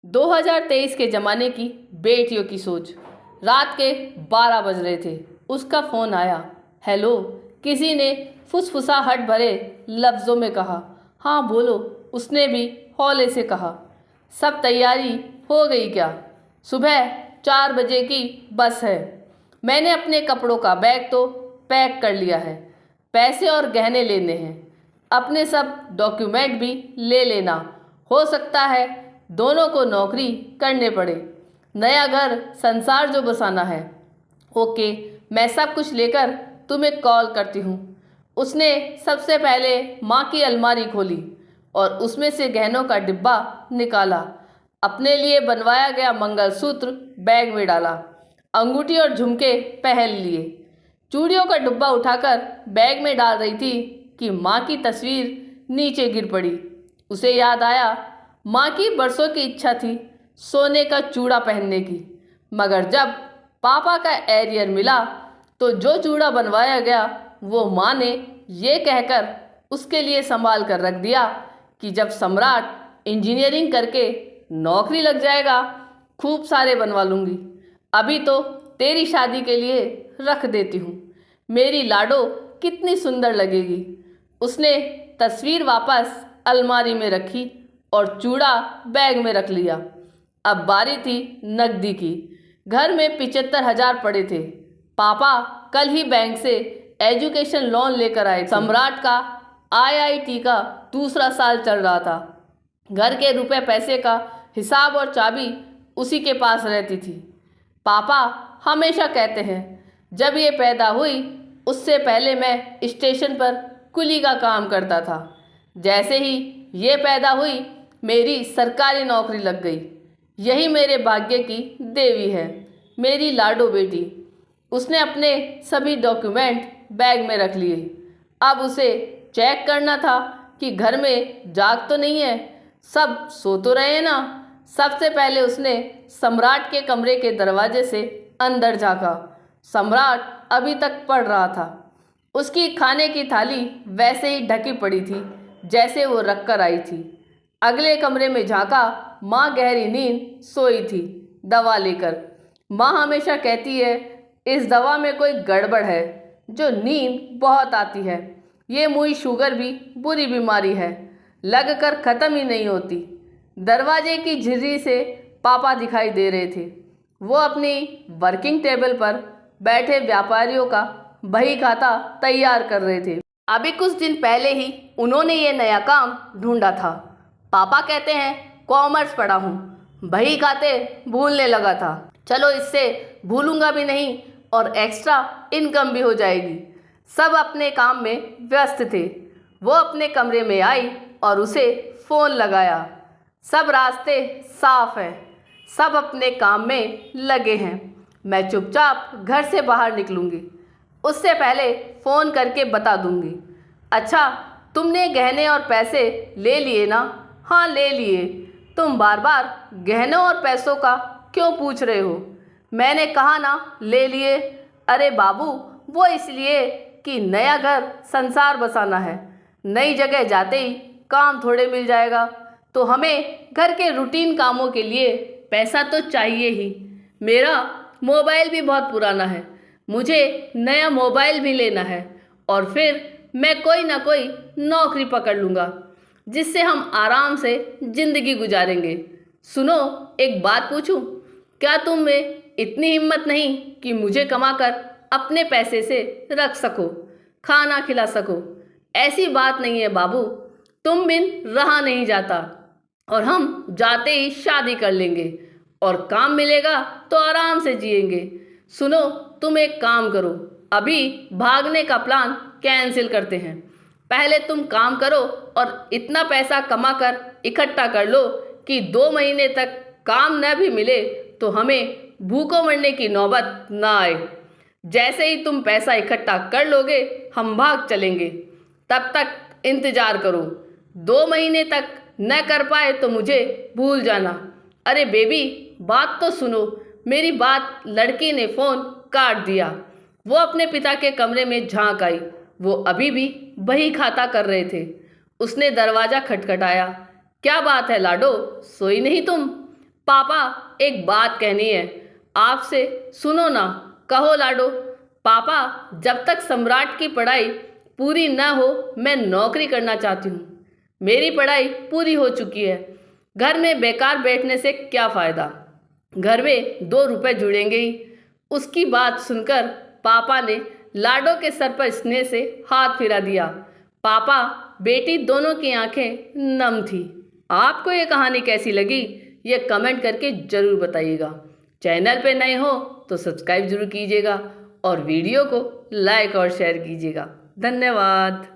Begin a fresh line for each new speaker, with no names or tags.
2023 के ज़माने की बेटियों की सोच। रात के 12 बज रहे थे। उसका फ़ोन आया। हेलो, किसी ने फुसफुसाहट भरे लफ्ज़ों में कहा। हाँ बोलो, उसने भी हौले से कहा। सब तैयारी हो गई क्या? सुबह 4 बजे की बस है। मैंने अपने कपड़ों का बैग तो पैक कर लिया है। पैसे और गहने लेने हैं। अपने सब डॉक्यूमेंट भी ले लेना। हो सकता है दोनों को नौकरी करने पड़े। नया घर संसार जो बसाना है। ओके, मैं सब कुछ लेकर तुम्हें कॉल करती हूँ। उसने सबसे पहले माँ की अलमारी खोली और उसमें से गहनों का डिब्बा निकाला। अपने लिए बनवाया गया मंगलसूत्र बैग में डाला। अंगूठी और झुमके पहन लिए। चूड़ियों का डिब्बा उठाकर बैग में डाल रही थी कि माँ की तस्वीर नीचे गिर पड़ी। उसे याद आया, माँ की बरसों की इच्छा थी सोने का चूड़ा पहनने की। मगर जब पापा का एरियर मिला तो जो चूड़ा बनवाया गया वो माँ ने ये कहकर उसके लिए संभाल कर रख दिया कि जब सम्राट इंजीनियरिंग करके नौकरी लग जाएगा खूब सारे बनवा लूँगी। अभी तो तेरी शादी के लिए रख देती हूँ। मेरी लाडो कितनी सुंदर लगेगी। उसने तस्वीर वापस अलमारी में रखी और चूड़ा बैग में रख लिया। अब बारी थी नकदी की। घर में 75,000 पड़े थे। पापा कल ही बैंक से एजुकेशन लोन लेकर आए थे। सम्राट का आईआईटी का दूसरा साल चल रहा था। घर के रुपए पैसे का हिसाब और चाबी उसी के पास रहती थी। पापा हमेशा कहते हैं, जब ये पैदा हुई उससे पहले मैं स्टेशन पर कुली का काम करता था। जैसे ही ये पैदा हुई मेरी सरकारी नौकरी लग गई। यही मेरे भाग्य की देवी है, मेरी लाडो बेटी। उसने अपने सभी डॉक्यूमेंट बैग में रख लिए। अब उसे चेक करना था कि घर में जाग तो नहीं है, सब सो तो रहे हैं ना। सबसे पहले उसने सम्राट के कमरे के दरवाजे से अंदर झाँका। सम्राट अभी तक पढ़ रहा था। उसकी खाने की थाली वैसे ही ढकी पड़ी थी जैसे वो रख कर आई थी। अगले कमरे में झाँका, माँ गहरी नींद सोई थी दवा लेकर। माँ हमेशा कहती है इस दवा में कोई गड़बड़ है, जो नींद बहुत आती है। ये मुई शुगर भी बुरी बीमारी है, लग कर ख़त्म ही नहीं होती। दरवाजे की झिर्री से पापा दिखाई दे रहे थे। वो अपनी वर्किंग टेबल पर बैठे व्यापारियों का बही खाता तैयार कर रहे थे। अभी कुछ दिन पहले ही उन्होंने ये नया काम ढूंढा था। पापा कहते हैं कॉमर्स पढ़ा हूँ, बही खाते भूलने लगा था। चलो इससे भूलूंगा भी नहीं और एक्स्ट्रा इनकम भी हो जाएगी। सब अपने काम में व्यस्त थे। वो अपने कमरे में आई और उसे फ़ोन लगाया। सब रास्ते साफ हैं, सब अपने काम में लगे हैं। मैं चुपचाप घर से बाहर निकलूँगी, उससे पहले फ़ोन करके बता दूँगी। अच्छा, तुमने गहने और पैसे ले लिए ना? हाँ ले लिए। तुम बार बार गहनों और पैसों का क्यों पूछ रहे हो? मैंने कहा ना ले लिए। अरे बाबू, वो इसलिए कि नया घर संसार बसाना है। नई जगह जाते ही काम थोड़े मिल जाएगा, तो हमें घर के रूटीन कामों के लिए पैसा तो चाहिए ही। मेरा मोबाइल भी बहुत पुराना है, मुझे नया मोबाइल भी लेना है। और फिर मैं कोई ना कोई नौकरी पकड़ लूँगा जिससे हम आराम से ज़िंदगी गुजारेंगे। सुनो, एक बात पूछूं? क्या तुम में इतनी हिम्मत नहीं कि मुझे कमाकर अपने पैसे से रख सको, खाना खिला सको? ऐसी बात नहीं है बाबू, तुम बिन रहा नहीं जाता और हम जाते ही शादी कर लेंगे और काम मिलेगा तो आराम से जिएंगे। सुनो, तुम एक काम करो, अभी भागने का प्लान कैंसिल करते हैं। पहले तुम काम करो और इतना पैसा कमा कर इकट्ठा कर लो कि 2 महीने तक काम न भी मिले तो हमें भूखों मरने की नौबत ना आए। जैसे ही तुम पैसा इकट्ठा कर लोगे हम भाग चलेंगे। तब तक इंतज़ार करो। 2 महीने तक न कर पाए तो मुझे भूल जाना। अरे बेबी, बात तो सुनो। मेरी बात लड़की ने फ़ोन काट दिया। वो अपने पिता के कमरे में झांक आई। वो अभी भी बही खाता कर रहे थे। उसने दरवाज़ा खटखटाया। क्या बात है लाडो, सोई नहीं तुम? पापा, एक बात कहनी है आपसे, सुनो ना। कहो लाडो। पापा, जब तक सम्राट की पढ़ाई पूरी ना हो मैं नौकरी करना चाहती हूँ। मेरी पढ़ाई पूरी हो चुकी है, घर में बेकार बैठने से क्या फ़ायदा, घर में 2 रुपए जुड़ेंगे ही। उसकी बात सुनकर पापा ने लाडो के सर पर स्नेह से हाथ फिरा दिया। पापा बेटी दोनों की आंखें नम थी। आपको ये कहानी कैसी लगी ये कमेंट करके ज़रूर बताइएगा। चैनल पे नए हो तो सब्सक्राइब जरूर कीजिएगा और वीडियो को लाइक और शेयर कीजिएगा। धन्यवाद।